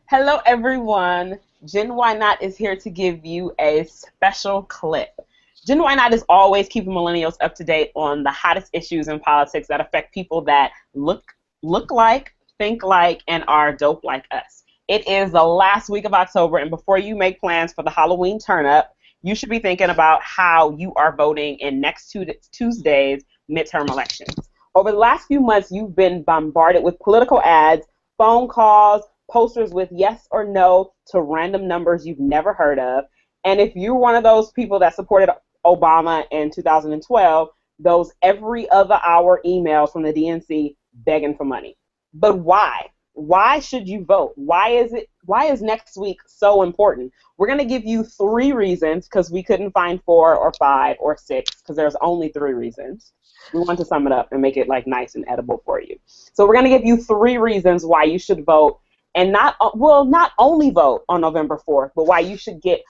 Hello, everyone. GenYnot is here to give you a special clip. GenYnot is always keeping millennials up to date on the hottest issues in politics that affect people that look like, think like, and are dope like us. It is the last week of October, and before you make plans for the Halloween turn up, you should be thinking about how you are voting in next Tuesday's midterm elections. Over the last few months, you've been bombarded with political ads, phone calls, posters with yes or no to random numbers you've never heard of. And if you're one of those people that supported Obama in 2012, those every other hour emails from the DNC begging for money. But why? Why should you vote? Why is next week so important? We're going to give you 3 reasons because we couldn't find 4 or 5 or 6 because there's only 3 reasons. We want to sum it up and make it like nice and edible for you. So we're going to give you 3 reasons why you should vote, and not only vote on November 4th, but why you should get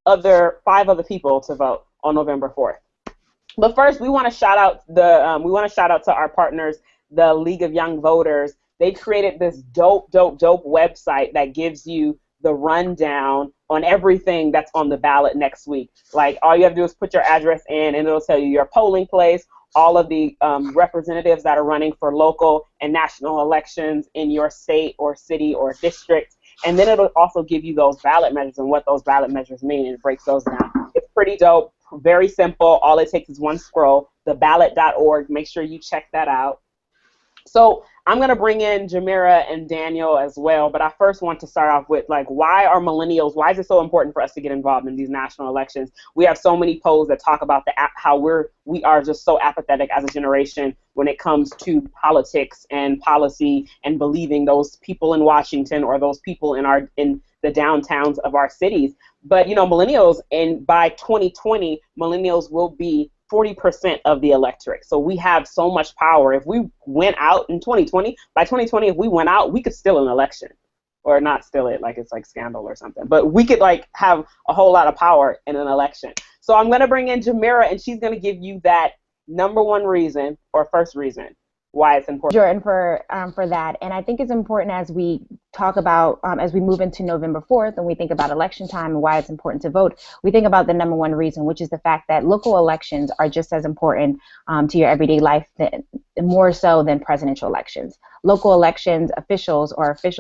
5 other people to vote on November 4th. But first, we want to shout out to our partners, the League of Young Voters. They created this dope website that gives you the rundown on everything that's on the ballot next week. Like, all you have to do is put your address in, and it'll tell you your polling place, all of the representatives that are running for local and national elections in your state or city or district. And then it'll also give you those ballot measures and what those ballot measures mean, and it breaks those down. It's pretty dope, very simple. All it takes is one scroll, theballot.org. Make sure you check that out. So I'm going to bring in Jamira and Daniel as well, but I first want to start off with, like, why is it so important for us to get involved in these national elections? We have so many polls that talk about how we are just so apathetic as a generation when it comes to politics and policy and believing those people in Washington or those people in the downtowns of our cities. But, millennials, and by 2020, millennials will be 40% of the electorate. So we have so much power. If we went out in 2020, by 2020, if we went out, we could steal an election. Or not steal it like it's like scandal or something. But we could have a whole lot of power in an election. So I'm going to bring in Jamira, and she's going to give you that number 1 reason, or first reason, why it's important. Jordan, for that. And I think it's important as we talk about, as we move into November 4th and we think about election time and why it's important to vote, we think about the number 1 reason, which is the fact that local elections are just as important to your everyday life, more so than presidential elections. Local elections, officials,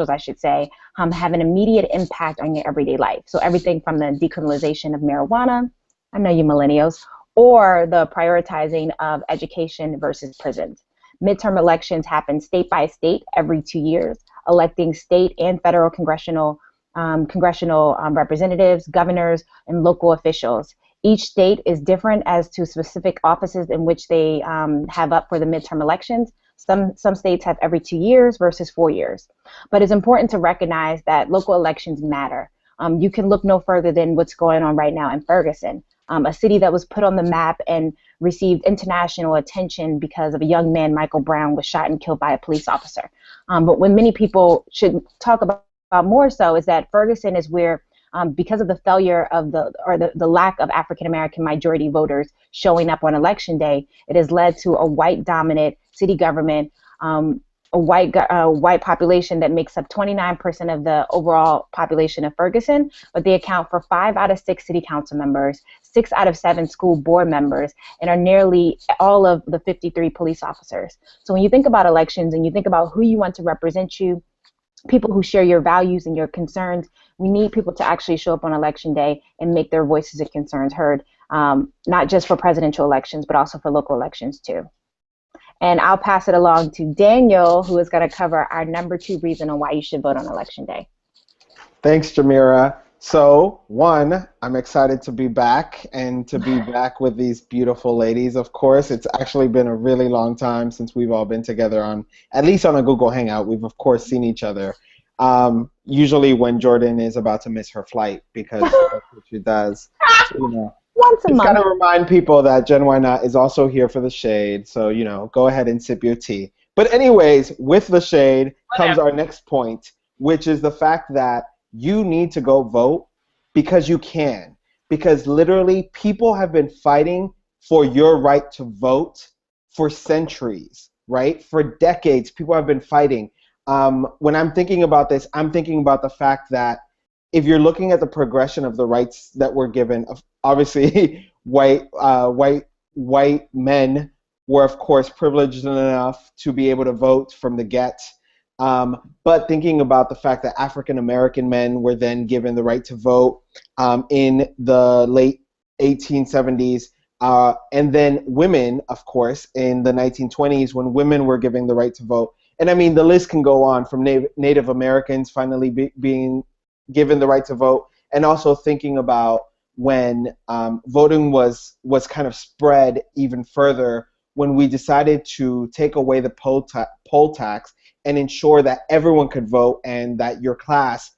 I should say, have an immediate impact on your everyday life. So everything from the decriminalization of marijuana, I know you millennials, or the prioritizing of education versus prisons. Midterm elections happen state by state every 2 years, electing state and federal congressional representatives, governors, and local officials. Each state is different as to specific offices in which they have up for the midterm elections. Some states have every 2 years versus 4 years. But it's important to recognize that local elections matter. You can look no further than what's going on right now in Ferguson, a city that was put on the map and received international attention because of a young man, Michael Brown, was shot and killed by a police officer. But what many people should talk about more so is that Ferguson is where, because of the failure of the lack of African American majority voters showing up on election day, it has led to a white dominant city government, a white population that makes up 29% of the overall population of Ferguson, but they account for 5 out of 6 city council members, 6 out of 7 school board members, and are nearly all of the 53 police officers. So when you think about elections and you think about who you want to represent you, people who share your values and your concerns, we need people to actually show up on election day and make their voices and concerns heard, not just for presidential elections, but also for local elections too. And I'll pass it along to Daniel, who is going to cover our number 2 reason on why you should vote on election day. Thanks, Jamira. So, 1, I'm excited to be back and to be back with these beautiful ladies. Of course, it's actually been a really long time since we've all been together at least on a Google Hangout. We've, of course, seen each other. Usually when Jordan is about to miss her flight, because that's what she does. Once a month. Just got to remind people that GenYnot is also here for the shade, so, go ahead and sip your tea. But anyways, with the shade comes our next point, which is the fact that you need to go vote because you can. Because literally, people have been fighting for your right to vote for centuries, right? For decades, people have been fighting. when I'm thinking about this, I'm thinking about the fact that if you're looking at the progression of the rights that were given, obviously white men were of course privileged enough to be able to vote from the get. But thinking about the fact that African American men were then given the right to vote in the late 1870s, and then women, of course, in the 1920s when women were given the right to vote. And I mean, the list can go on from Native Americans finally being given the right to vote, and also thinking about when voting was kind of spread even further when we decided to take away the poll tax and ensure that everyone could vote and that your class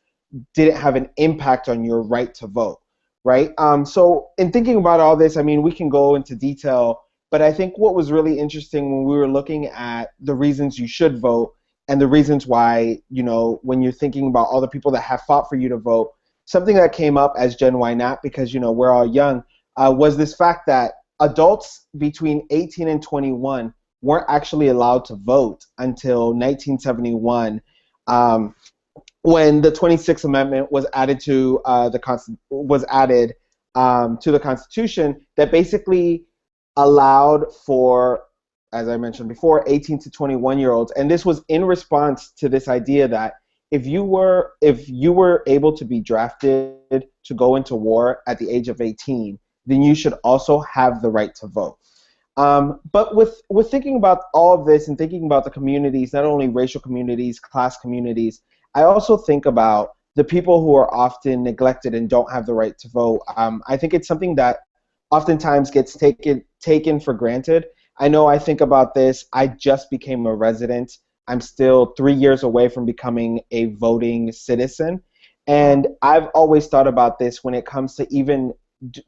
didn't have an impact on your right to vote, right? So in thinking about all this, I mean, we can go into detail, but I think what was really interesting when we were looking at the reasons you should vote and the reasons why, you know, when you're thinking about all the people that have fought for you to vote, something that came up as GenYnot, because, you know, we're all young, was this fact that adults between 18 and 21 weren't actually allowed to vote until 1971, when the 26th Amendment was added to the Constitution, that basically allowed for, as I mentioned before, 18 to 21-year-olds, and this was in response to this idea that if you were able to be drafted to go into war at the age of 18, then you should also have the right to vote. But with thinking about all of this and thinking about the communities, not only racial communities, class communities, I also think about the people who are often neglected and don't have the right to vote. I think it's something that oftentimes gets taken for granted. I know I think about this. I just became a resident. I'm still 3 years away from becoming a voting citizen. And I've always thought about this when it comes to even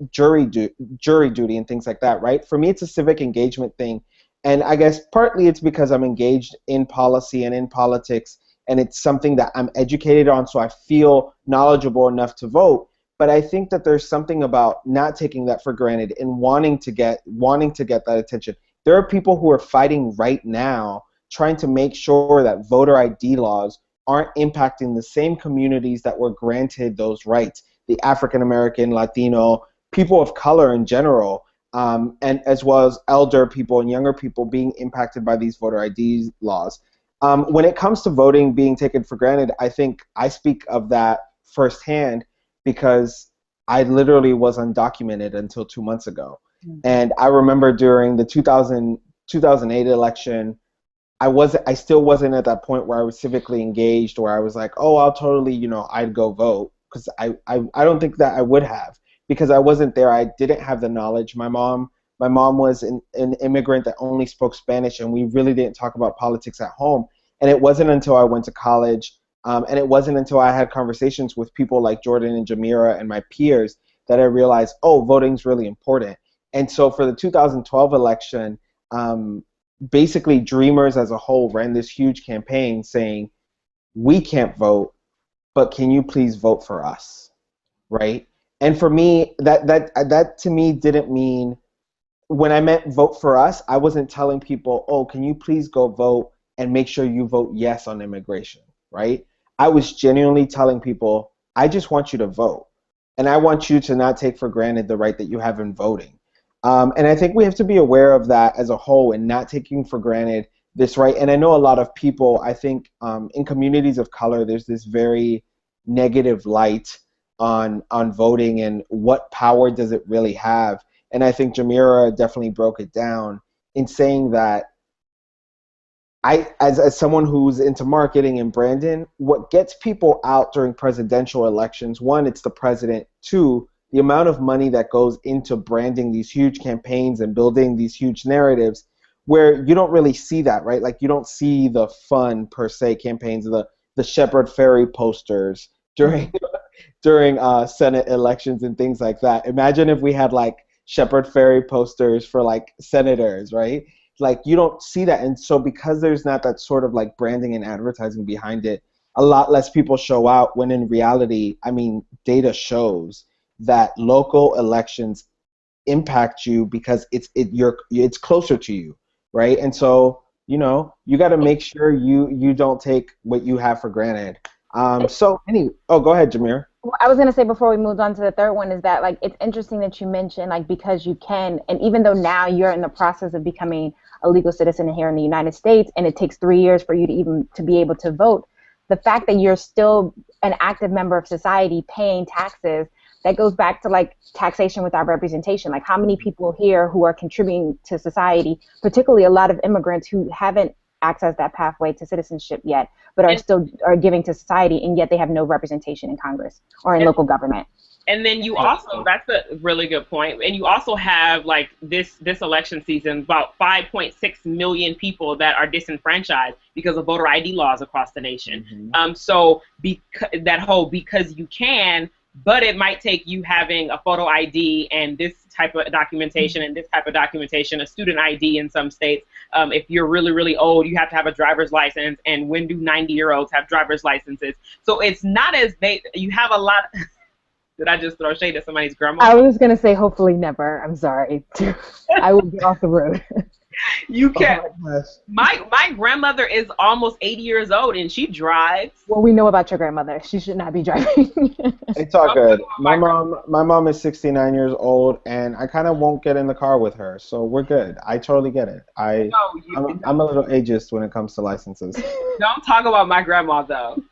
jury duty and things like that, right? For me, it's a civic engagement thing. And I guess partly it's because I'm engaged in policy and in politics, and it's something that I'm educated on, so I feel knowledgeable enough to vote. But I think that there's something about not taking that for granted and wanting to get that attention. There are people who are fighting right now trying to make sure that voter ID laws aren't impacting the same communities that were granted those rights, the African American, Latino, people of color in general, and as well as elder people and younger people being impacted by these voter ID laws. When it comes to voting being taken for granted, I think I speak of that firsthand because I literally was undocumented until 2 months ago. Mm-hmm. And I remember during the 2008 election, I still wasn't at that point where I was civically engaged, where I was like, oh, I'll totally, you know, I'd go vote, because I don't think that I would have, because I wasn't there. I didn't have the knowledge. My mom was an immigrant that only spoke Spanish, and we really didn't talk about politics at home. And it wasn't until I went to college, and it wasn't until I had conversations with people like Jordan and Jamira and my peers that I realized, oh, voting's really important. And so for the 2012 election, basically Dreamers as a whole ran this huge campaign saying, we can't vote, but can you please vote for us, right? And for me, that to me didn't mean, when I meant vote for us, I wasn't telling people, oh, can you please go vote and make sure you vote yes on immigration, right? I was genuinely telling people, I just want you to vote, and I want you to not take for granted the right that you have in voting. And I think we have to be aware of that as a whole and not taking for granted this right. And I know a lot of people, I think in communities of color, there's this very negative light on voting and what power does it really have. And I think Jamira definitely broke it down in saying that as someone who's into marketing and branding, what gets people out during presidential elections, one, it's the president, two, the amount of money that goes into branding these huge campaigns and building these huge narratives, where you don't really see that, right? Like, you don't see the fun, per se, campaigns, the Shepherd Ferry posters during Senate elections and things like that. Imagine if we had, like, Shepherd Ferry posters for, like, senators, right? Like, you don't see that. And so because there's not that sort of, like, branding and advertising behind it, a lot less people show out, when in reality, I mean, data shows that local elections impact you because it's closer to you, right? And so you got to make sure you don't take what you have for granted. Go ahead, Jameer. Well, I was going to say before we moved on to the third one is that, like, it's interesting that you mentioned, like, because you can, and even though now you're in the process of becoming a legal citizen here in the United States, and it takes 3 years for you to be able to vote, the fact that you're still an active member of society paying taxes, that goes back to, like, taxation without representation. Like, how many people here who are contributing to society, particularly a lot of immigrants who haven't accessed that pathway to citizenship yet, but are giving to society, and yet they have no representation in Congress or in local government. And then you also, that's a really good point, and you also have, like, this election season, about 5.6 million people that are disenfranchised because of voter ID laws across the nation. So because you can, but it might take you having a photo ID and this type of documentation and this type of documentation, a student ID in some states. If you're really, really old, you have to have a driver's license, and when do 90-year-olds have driver's licenses? So it's not as you have a lot. Did I just throw shade at somebody's grandma? I was going to say hopefully never. I'm sorry. I will get off the road. You can. My grandmother is almost 80 years old, and she drives. Well, we know about your grandmother. She should not be driving. It's all good. My mom is 69 years old, and I kind of won't get in the car with her, so we're good. I totally get it. I'm a little ageist when it comes to licenses. Don't talk about my grandma, though.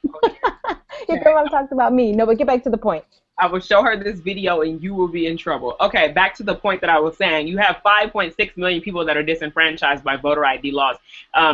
Your grandma talked about me. No, but get back to the point. I will show her this video and you will be in trouble. Okay, back to the point that I was saying. You have 5.6 million people that are disenfranchised by voter ID laws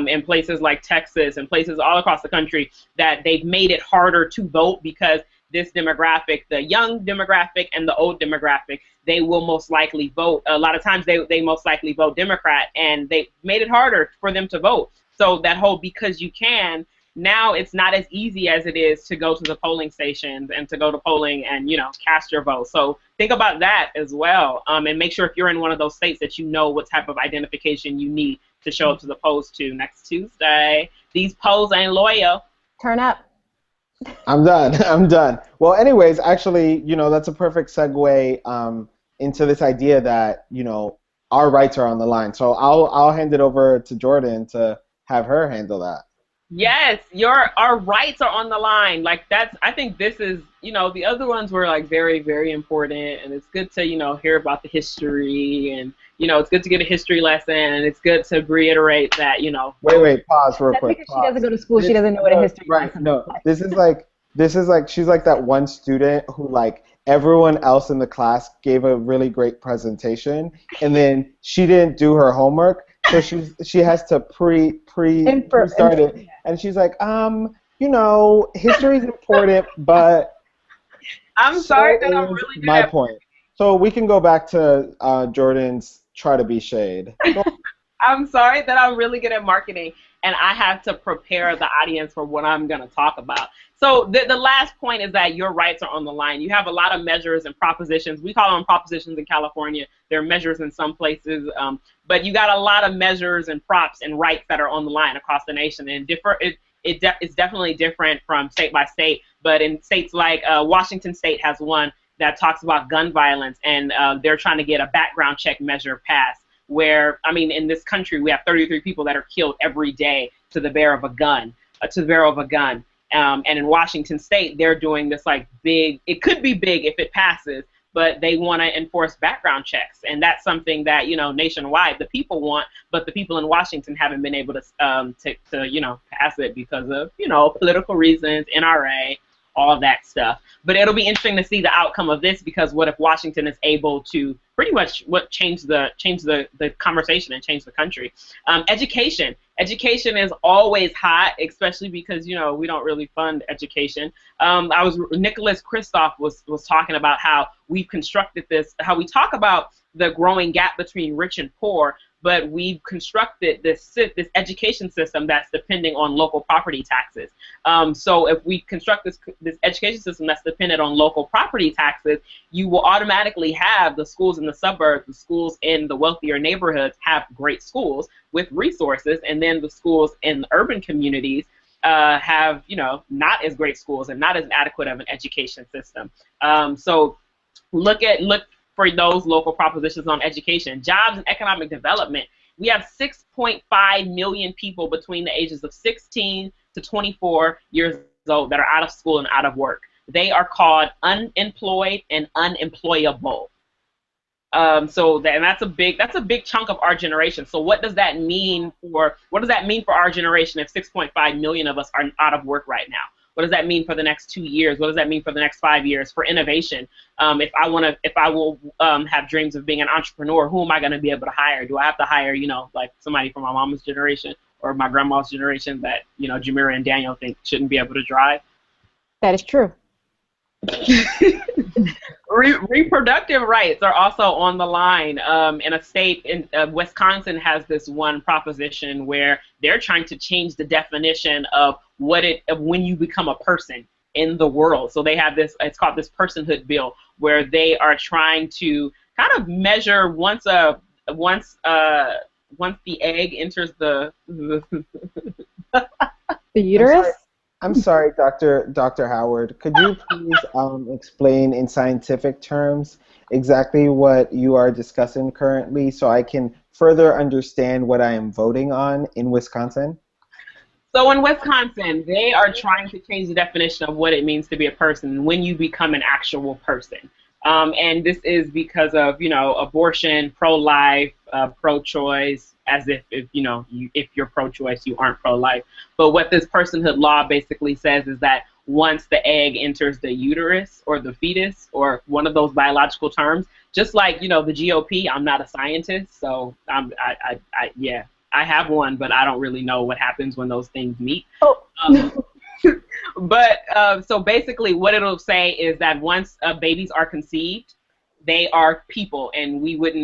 in places like Texas and places all across the country, that they've made it harder to vote because this demographic, the young demographic and the old demographic, they will most likely vote. A lot of times they most likely vote Democrat, and they made it harder for them to vote. So that whole because you can, now it's not as easy as it is to go to the polling stations and to go to polling and, cast your vote. So think about that as well, and make sure if you're in one of those states that you know what type of identification you need to show up to the polls to next Tuesday. These polls ain't loyal. Turn up. I'm done. Well, anyways, actually, that's a perfect segue into this idea that, our rights are on the line. So I'll hand it over to Jordan to have her handle that. Yes, our rights are on the line. Like, I think this is, the other ones were like very, very important, and it's good to, hear about the history, and, it's good to get a history lesson, and it's good to reiterate that, Wait, pause real quick. Because she doesn't go to school, she doesn't know what a history lesson is. This is like, she's like that one student who, like, everyone else in the class gave a really great presentation, and then she didn't do her homework. So she has to pre-start it, and she's like, history is important, but I'm sorry that I'm really good my point. So we can go back to Jordan's try to be shade. I'm sorry that I'm really good at marketing, and I have to prepare the audience for what I'm going to talk about. So the last point is that your rights are on the line. You have a lot of measures and propositions. We call them propositions in California. They're measures in some places, but you got a lot of measures and props and rights that are on the line across the nation. And it's definitely different from state by state. But in states like Washington State has one that talks about gun violence, and they're trying to get a background check measure passed. Where, in this country, we have 33 people that are killed every day to the barrel of a gun. And in Washington State, they're doing this like big, it could be big if it passes, but they want to enforce background checks. And that's something that, nationwide the people want, but the people in Washington haven't been able to pass it because of, political reasons, NRA, all that stuff. But it'll be interesting to see the outcome of this, because what if Washington is able to pretty much change the conversation and change the country. Education is always hot, especially because we don't really fund education. Nicholas Kristof was talking about how we've constructed this, how we talk about the growing gap between rich and poor, but we've constructed this education system that's depending on local property taxes. So if we construct this education system that's dependent on local property taxes, you will automatically have the schools in the suburbs, the schools in the wealthier neighborhoods have great schools with resources, and then the schools in the urban communities have not as great schools and not as adequate of an education system. So look for those local propositions on education. Jobs and economic development We have 6.5 million people between the ages of 16 to 24 years old that are out of school and out of work. They are called unemployed and unemployable. And that's a big chunk of our generation. So what does that mean for our generation if 6.5 million of us are out of work right now? What does that mean for the next 2 years? What does that mean for the next 5 years for innovation? If I will have dreams of being an entrepreneur, who am I going to be able to hire? Do I have to hire, like somebody from my mama's generation or my grandma's generation that, Jamira and Daniel think shouldn't be able to drive? That is true. Reproductive rights are also on the line. In a state, in Wisconsin has this one proposition where they're trying to change the definition of when you become a person in the world. So they have this, it's called this personhood bill, where they are trying to kind of measure once the egg enters the uterus. I'm sorry, Dr. Howard. Could you please explain in scientific terms exactly what you are discussing currently so I can further understand what I am voting on in Wisconsin? So in Wisconsin, they are trying to change the definition of what it means to be a person when you become an actual person. And this is because of, abortion, pro-life, pro-choice, as if you're pro-choice, you aren't pro-life. But what this personhood law basically says is that once the egg enters the uterus or the fetus or one of those biological terms, just like, the GOP, I'm not a scientist, so I have one, but I don't really know what happens when those things meet. So basically what it'll say is that once babies are conceived, they are people, and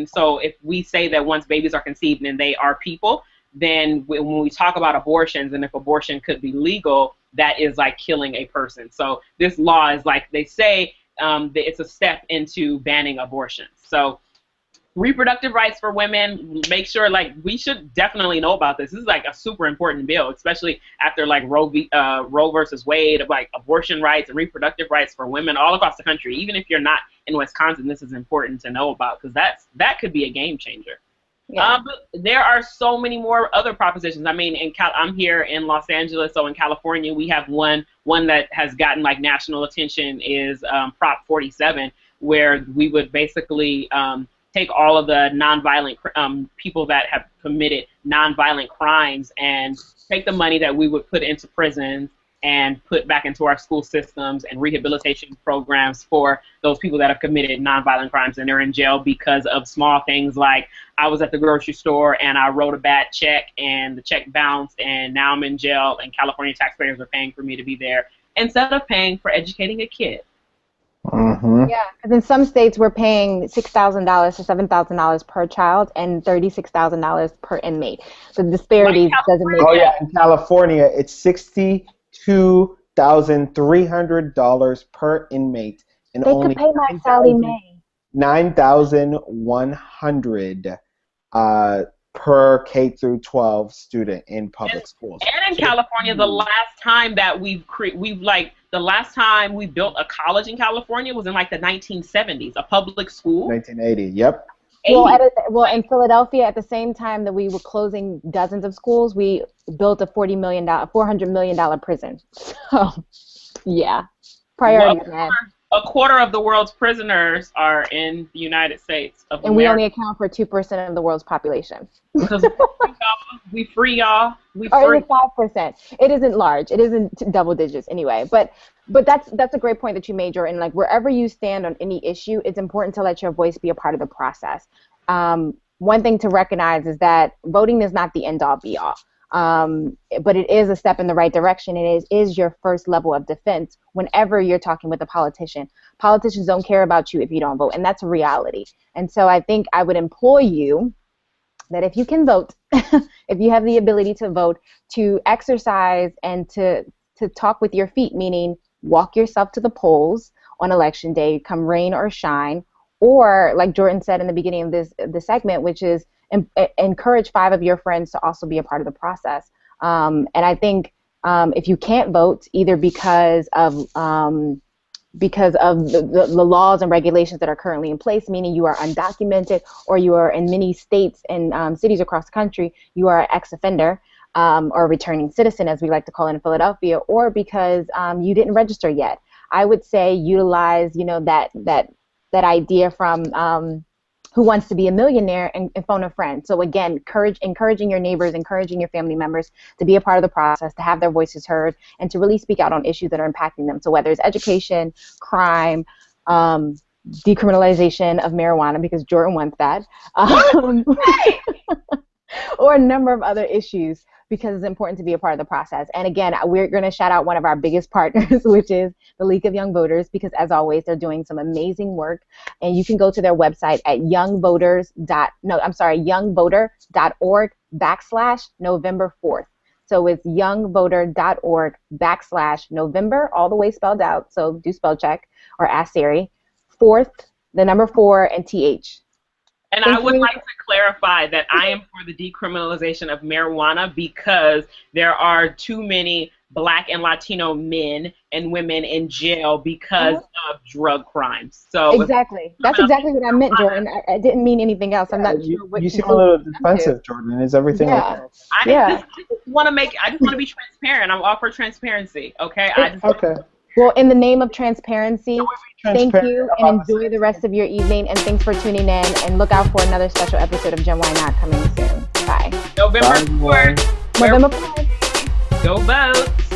so if we say that once babies are conceived and they are people, then when we talk about abortions, and if abortion could be legal, that is like killing a person. So this law is like, they say that it's a step into banning abortions. So reproductive rights for women, make sure, we should definitely know about this. This is like a super important bill, especially after Roe versus Wade, of abortion rights and reproductive rights for women all across the country. Even if you're not in Wisconsin, this is important to know about, because that could be a game changer. Yeah. But there are so many more other propositions. I mean, I'm here in Los Angeles, so in California we have one that has gotten national attention is Prop 47, where we would basically take all of the nonviolent people that have committed nonviolent crimes and take the money that we would put into prisons and put back into our school systems and rehabilitation programs for those people that have committed nonviolent crimes and they're in jail because of small things like I was at the grocery store and I wrote a bad check and the check bounced and now I'm in jail and California taxpayers are paying for me to be there instead of paying for educating a kid. Mm-hmm. Yeah, because in some states we're paying $6,000 to $7,000 per child and $36,000 per inmate. The disparities doesn't make sense. Oh yeah, in California it's $62,300 per inmate, and they only could pay my Sally Mae $9,100 per K through 12 student in public schools. And in California, the last time that the last time we built a college in California was in the 1970s, a public school. 1980, yep. Well, in Philadelphia, at the same time that we were closing dozens of schools, we built a $400 million prison. So, yeah, priorities, man. A quarter of the world's prisoners are in the United States of America. And we only account for 2% of the world's population. Because we free y'all. Or is it 5%? It isn't large. It isn't double digits anyway. But that's a great point that you made, Jordan. Wherever you stand on any issue, it's important to let your voice be a part of the process. One thing to recognize is that voting is not the end-all, be-all. But it is a step in the right direction. It is your first level of defense whenever you're talking with a politician. Politicians don't care about you if you don't vote, and that's a reality. And so I think I would implore you that if you can vote, if you have the ability to vote, to exercise and to talk with your feet, meaning walk yourself to the polls on election day, come rain or shine, or like Jordan said in the beginning of this segment, which is encourage 5 of your friends to also be a part of the process. And I think if you can't vote, either because of because of the laws and regulations that are currently in place, meaning you are undocumented or you are in many states and cities across the country, you are an ex-offender or a returning citizen, as we like to call it in Philadelphia, or because you didn't register yet. I would say utilize, that idea from Who Wants to Be a Millionaire and phone a friend. So again, encouraging your neighbors, encouraging your family members to be a part of the process, to have their voices heard, and to really speak out on issues that are impacting them. So whether it's education, crime, decriminalization of marijuana, because Jordan wants that, or a number of other issues, because it's important to be a part of the process. And again, we're going to shout out one of our biggest partners, which is the League of Young Voters, because as always, they're doing some amazing work. And you can go to their website at youngvoter.org/November 4th. So it's youngvoter.org/November, all the way spelled out. So do spell check or ask Siri. 4th, the number 4 and TH. And I would like to clarify that I am for the decriminalization of marijuana because there are too many Black and Latino men and women in jail because of drug crimes. So exactly. That's exactly what I meant, Jordan. I didn't mean anything else. I'm not sure what you seem a little defensive, Jordan. Is everything okay? I just want to be transparent. I'm all for transparency, okay? Okay. Well, in the name of transparency, thank you and enjoy the rest of your evening. And thanks for tuning in. And look out for another special episode of GenYnot coming soon. Bye. November 4th. November 4th. Go vote.